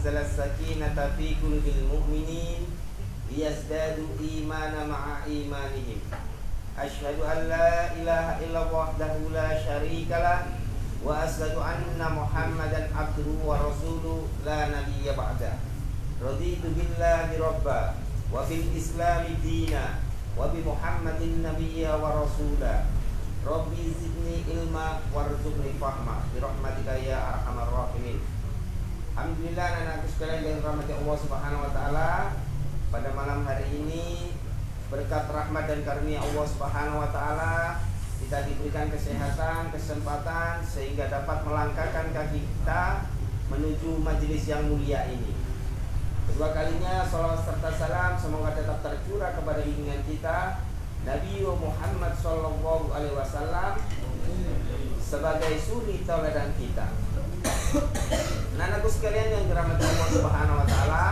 anzalas sakinata fi qulubil mu'minin liyazdadu imana ma'a imanihim. Asyhadu an la ilaha illallah wahdahu la syarikalah wa asyhadu anna Muhammadan abduhu wa rasuluhu la nabiyya ba'da. Raditu billahi rabba wa bil islami dina wa bi Muhammadin nabiyya wa rasula. Rabbi zidni ilma warzuqni fahma bi rahmatika ya arhamar rahimin. Alhamdulillah, anak-anakku sekalian yang dirahmati Allah Subhanahu wa taala, pada malam hari ini berkat rahmat dan karunia Allah Subhanahu wa taala kita diberikan kesehatan, kesempatan sehingga dapat melangkahkan kaki kita menuju majelis yang mulia ini. Kedua kalinya salawat serta salam semoga tetap tercurah kepada junjungan kita Nabi Muhammad sallallahu alaihi wasallam sebagai suri tauladan kita. Anak-anakku sekalian yang dirahmati Allah Subhanahu wa taala,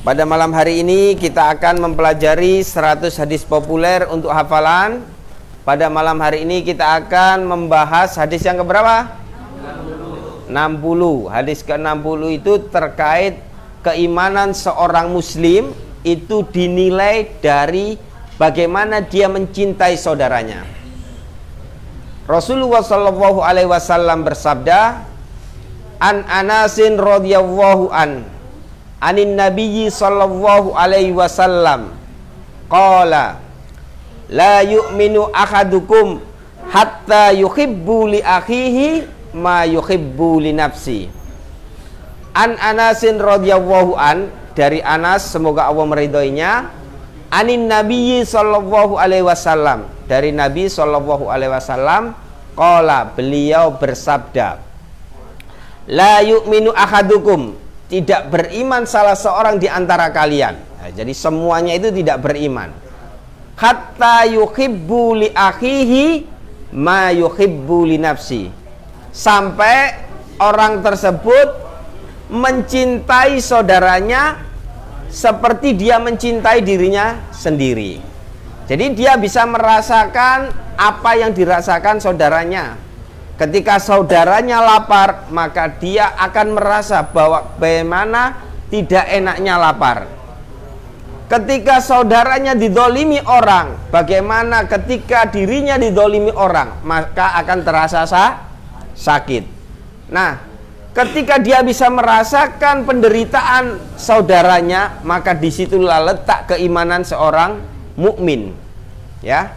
pada malam hari ini kita akan mempelajari 100 hadis populer untuk hafalan. Pada malam hari ini kita akan membahas hadis yang keberapa? 60. Hadis ke-60 itu terkait keimanan seorang muslim itu dinilai dari bagaimana dia mencintai saudaranya. Rasulullah sallallahu alaihi wasallam bersabda, "An Anasin radhiyallahu anin nabiyyi sallallahu alaihi wasallam qala la yu'minu ahadukum hatta yuhibbu li akhihi ma yuhibbu li nafsi." An Anasin radhiyallahu dari Anas, semoga Allah meridhoinya, anin nabiyyi sallallahu alaihi wasallam, dari Nabi sallallahu alaihi wasallam, qala, beliau bersabda, la yu'minu ahadukum, tidak beriman salah seorang di antara kalian. Nah, jadi semuanya itu tidak beriman. Hatta yuhibbu li akhihi ma yuhibbu li nafsi, sampai orang tersebut mencintai saudaranya seperti dia mencintai dirinya sendiri. Jadi dia bisa merasakan apa yang dirasakan saudaranya. Ketika saudaranya lapar, maka dia akan merasa bahwa bagaimana tidak enaknya lapar. Ketika saudaranya didolimi orang, bagaimana ketika dirinya didolimi orang, maka akan terasa sakit. Nah, ketika dia bisa merasakan penderitaan saudaranya, maka disitulah letak keimanan seorang mukmin, ya.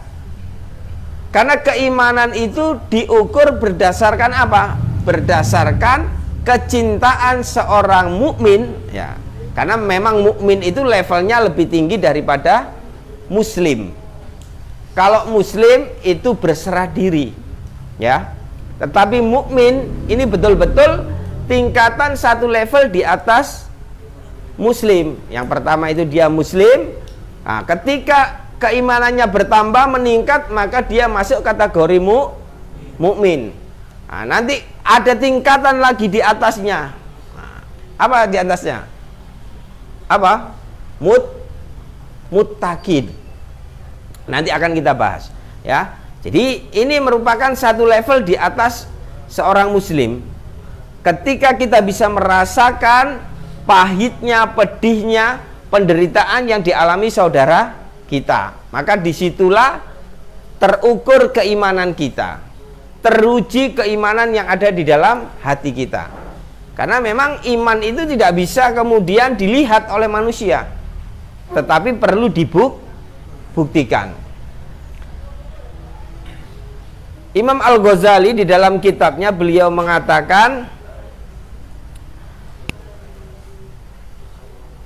Karena keimanan itu diukur berdasarkan apa? Berdasarkan kecintaan seorang mukmin, ya. Karena memang mukmin itu levelnya lebih tinggi daripada muslim. Kalau muslim itu berserah diri, ya. Tetapi mukmin ini betul-betul tingkatan satu level di atas muslim. Yang pertama itu dia muslim. Nah, ketika keimanannya bertambah, meningkat, maka dia masuk kategori mukmin. Nah, nanti ada tingkatan lagi di atasnya. Nah, apa di atasnya? Apa? Muttaqin. Nanti akan kita bahas, ya. Jadi ini merupakan satu level di atas seorang muslim. Ketika kita bisa merasakan pahitnya, pedihnya, penderitaan yang dialami saudara kita, maka disitulah terukur keimanan kita, teruji keimanan yang ada di dalam hati kita. Karena memang iman itu tidak bisa kemudian dilihat oleh manusia, tetapi perlu dibuktikan. Imam Al-Ghazali di dalam kitabnya beliau mengatakan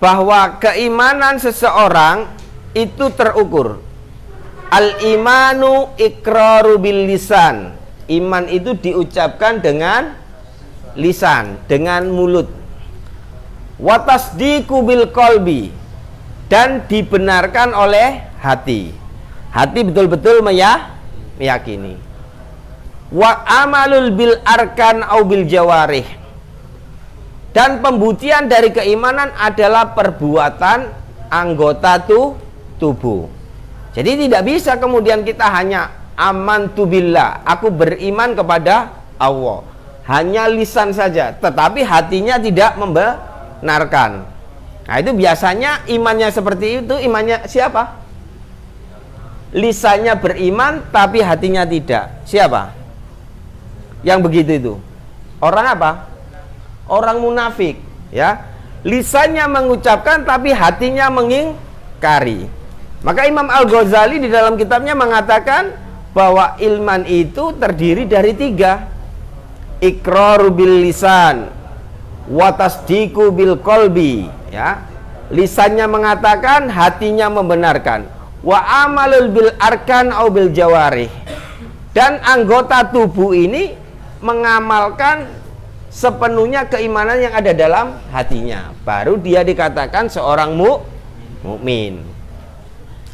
bahwa keimanan seseorang itu terukur. Al-imanu iqraru bil lisan. Iman itu diucapkan dengan lisan, dengan mulut. Wa tasdiqu bil qalbi, dan dibenarkan oleh hati. Hati betul-betul meyakini. Wa amalul bil arkan au bil jawarih, dan pembuktian dari keimanan adalah perbuatan anggota tubuh. Jadi tidak bisa kemudian kita hanya amantu billah, aku beriman kepada Allah. Hanya lisan saja, tetapi hatinya tidak membenarkan. Nah, itu biasanya imannya seperti itu, imannya siapa? Lisannya beriman tapi hatinya tidak. Siapa? Yang begitu itu. Orang apa? Orang munafik, ya. Lisannya mengucapkan tapi hatinya mengingkari. Maka Imam Al-Ghazali di dalam kitabnya mengatakan bahwa iman itu terdiri dari 3. Iqraru bil lisan wa tasdiqu bil qalbi, ya. Lisannya mengatakan, hatinya membenarkan. Wa amalul bil arkan au bil jawarih. Dan anggota tubuh ini mengamalkan sepenuhnya keimanan yang ada dalam hatinya. Baru dia dikatakan seorang mukmin.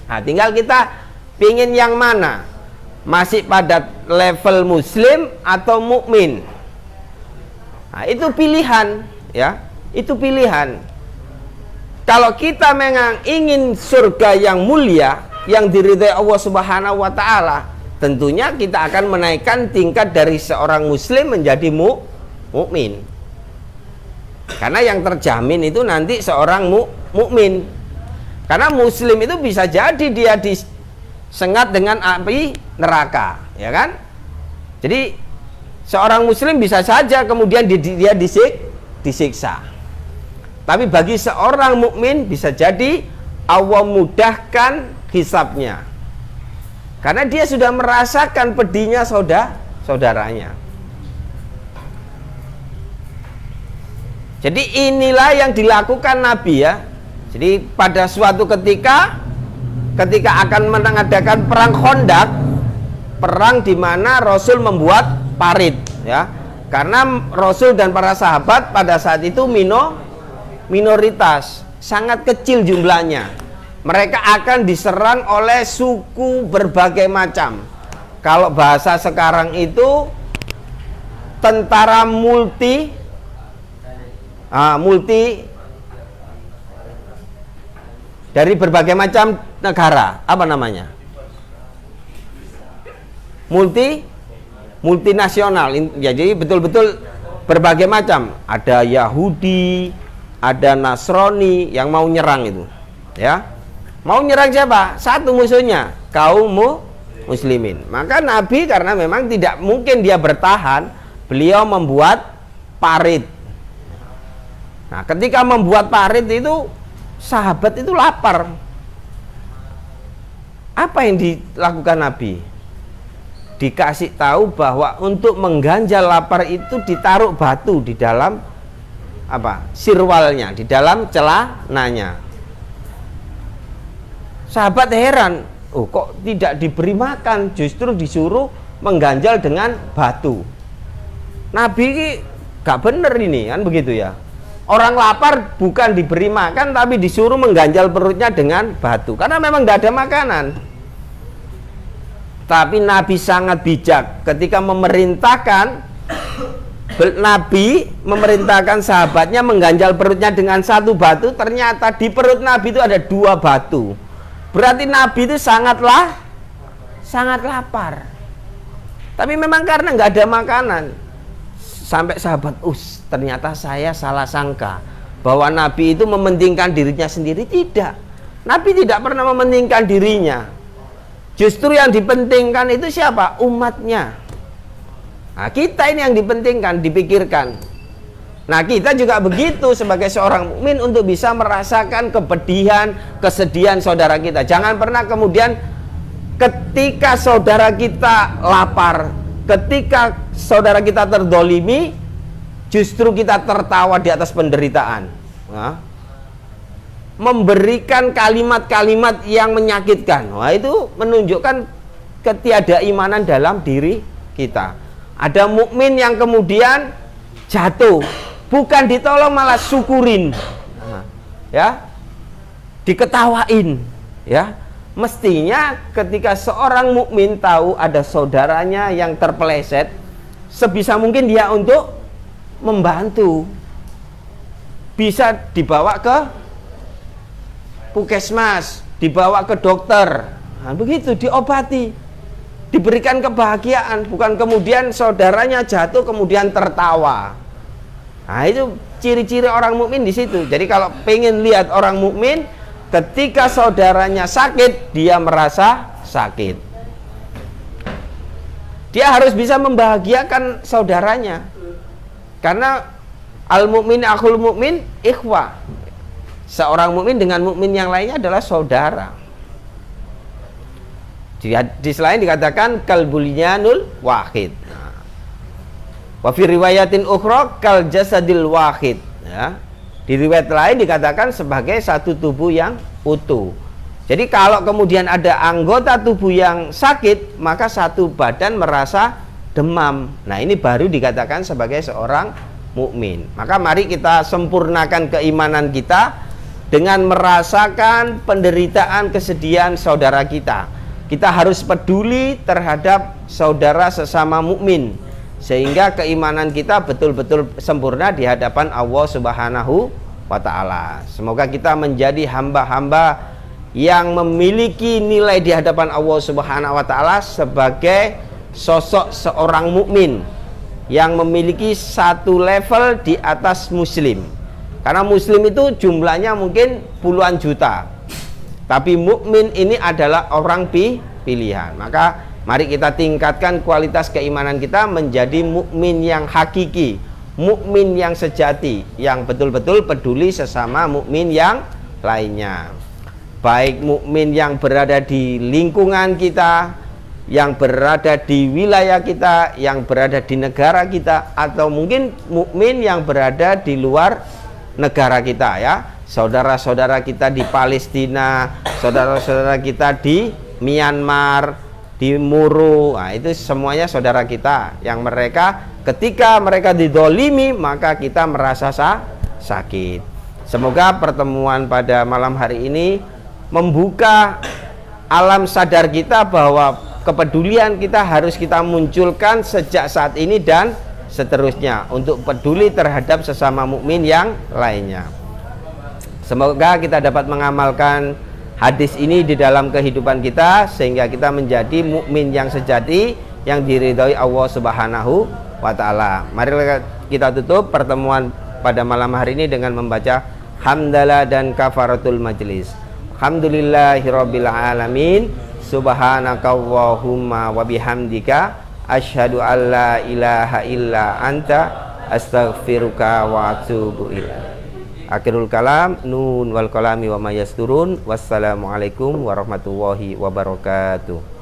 Nah, tinggal kita pingin yang mana? Masih pada level muslim atau mukmin? Nah, itu pilihan, ya. Itu pilihan. Kalau kita memang ingin surga yang mulia, yang diridhai Allah Subhanahu wa taala, tentunya kita akan menaikkan tingkat dari seorang muslim menjadi mukmin. Karena yang terjamin itu nanti seorang mukmin. Karena muslim itu bisa jadi dia disengat dengan api neraka, ya kan? Jadi seorang muslim bisa saja kemudian dia disiksa. Tapi bagi seorang mukmin bisa jadi Allah mudahkan hisabnya. Karena dia sudah merasakan pedihnya saudaranya. Jadi inilah yang dilakukan Nabi, ya. Jadi pada suatu ketika akan mengadakan perang Khandaq, perang di mana Rasul membuat parit, ya. Karena Rasul dan para sahabat pada saat itu minoritas, sangat kecil jumlahnya. Mereka akan diserang oleh suku berbagai macam. Kalau bahasa sekarang itu tentara multi dari berbagai macam negara. Apa namanya? Multinasional. Jadi betul-betul berbagai macam. Ada Yahudi, ada Nasrani yang mau nyerang itu, ya. Mau nyerang siapa? Satu musuhnya, kaum muslimin. Maka Nabi karena memang tidak mungkin dia bertahan, beliau membuat parit. Nah, ketika membuat parit itu sahabat itu lapar. Apa yang dilakukan Nabi? Dikasih tahu bahwa untuk mengganjal lapar itu ditaruh batu di dalam sirwalnya, di dalam celananya. Sahabat heran, kok tidak diberi makan, justru disuruh mengganjal dengan batu. Nabi ini gak bener ini, kan begitu ya. Orang lapar bukan diberi makan, tapi disuruh mengganjal perutnya dengan batu, karena memang tidak ada makanan. Tapi Nabi sangat bijak ketika Nabi memerintahkan sahabatnya mengganjal perutnya dengan satu batu. Ternyata di perut Nabi itu ada 2 batu. Berarti Nabi itu sangat lapar. Tapi memang karena nggak ada makanan, sampai sahabat, ternyata saya salah sangka bahwa Nabi itu mementingkan dirinya sendiri. Tidak, Nabi tidak pernah mementingkan dirinya. Justru yang dipentingkan itu siapa? Umatnya. Nah, kita ini yang dipentingkan, dipikirkan. Nah, kita juga begitu sebagai seorang mukmin untuk bisa merasakan kepedihan, kesedihan saudara kita. Jangan pernah kemudian ketika saudara kita lapar, ketika saudara kita terdolimi, justru kita tertawa di atas penderitaan. Nah, memberikan kalimat-kalimat yang menyakitkan. Wah, itu menunjukkan ketiadaimanan dalam diri kita. Ada mukmin yang kemudian jatuh, bukan ditolong malah syukurin, ya, diketawain, ya. Mestinya ketika seorang mukmin tahu ada saudaranya yang terpeleset, sebisa mungkin dia untuk membantu, bisa dibawa ke puskesmas, dibawa ke dokter, nah, begitu, diobati. diberikan kebahagiaan, bukan kemudian saudaranya jatuh kemudian tertawa. Nah, itu ciri-ciri orang mukmin di situ. Jadi kalau pengen lihat orang mukmin, ketika saudaranya sakit, dia merasa sakit. Dia harus bisa membahagiakan saudaranya. Karena al-mukmin akhul mukmin ikhwah. Seorang mukmin dengan mukmin yang lainnya adalah saudara. Di selain dikatakan kalbulyanul wahid. Wa fi riwayatin ukhra kal jasadil wahid, ya. Di riwayat lain dikatakan sebagai satu tubuh yang utuh. Jadi kalau kemudian ada anggota tubuh yang sakit, maka satu badan merasa demam. Nah, ini baru dikatakan sebagai seorang mukmin. Maka mari kita sempurnakan keimanan kita dengan merasakan penderitaan kesedihan saudara kita. Kita harus peduli terhadap saudara sesama mukmin, sehingga keimanan kita betul-betul sempurna di hadapan Allah Subhanahu wa Ta'ala. Semoga kita menjadi hamba-hamba yang memiliki nilai di hadapan Allah Subhanahu wa Ta'ala sebagai sosok seorang mukmin yang memiliki satu level di atas muslim. Karena muslim itu jumlahnya mungkin puluhan juta, tapi mukmin ini adalah orang pilihan. Maka mari kita tingkatkan kualitas keimanan kita menjadi mukmin yang hakiki, mukmin yang sejati, yang betul-betul peduli sesama mukmin yang lainnya. Baik mukmin yang berada di lingkungan kita, yang berada di wilayah kita, yang berada di negara kita, atau mungkin mukmin yang berada di luar negara kita, ya. Saudara-saudara kita di Palestina, saudara-saudara kita di Myanmar, di Muru, nah, itu semuanya saudara kita yang mereka ketika mereka didolimi maka kita merasa sakit. Semoga pertemuan pada malam hari ini membuka alam sadar kita bahwa kepedulian kita harus kita munculkan sejak saat ini dan seterusnya untuk peduli terhadap sesama mukmin yang lainnya. Semoga kita dapat mengamalkan hadis ini di dalam kehidupan kita sehingga kita menjadi mukmin yang sejati yang diridhoi Allah Subhanahu wa Ta'ala. Mari kita tutup pertemuan pada malam hari ini dengan membaca hamdalah dan kafaratul majlis. Alhamdulillahirabbil alamin. Subhanakallahumma wa bihamdika asyhadu an la ilaha illa anta astaghfiruka wa atubu ilaik. Akhirul kalam, nun wal kalami wa mayasturun. Wassalamualaikum warahmatullahi wabarakatuh.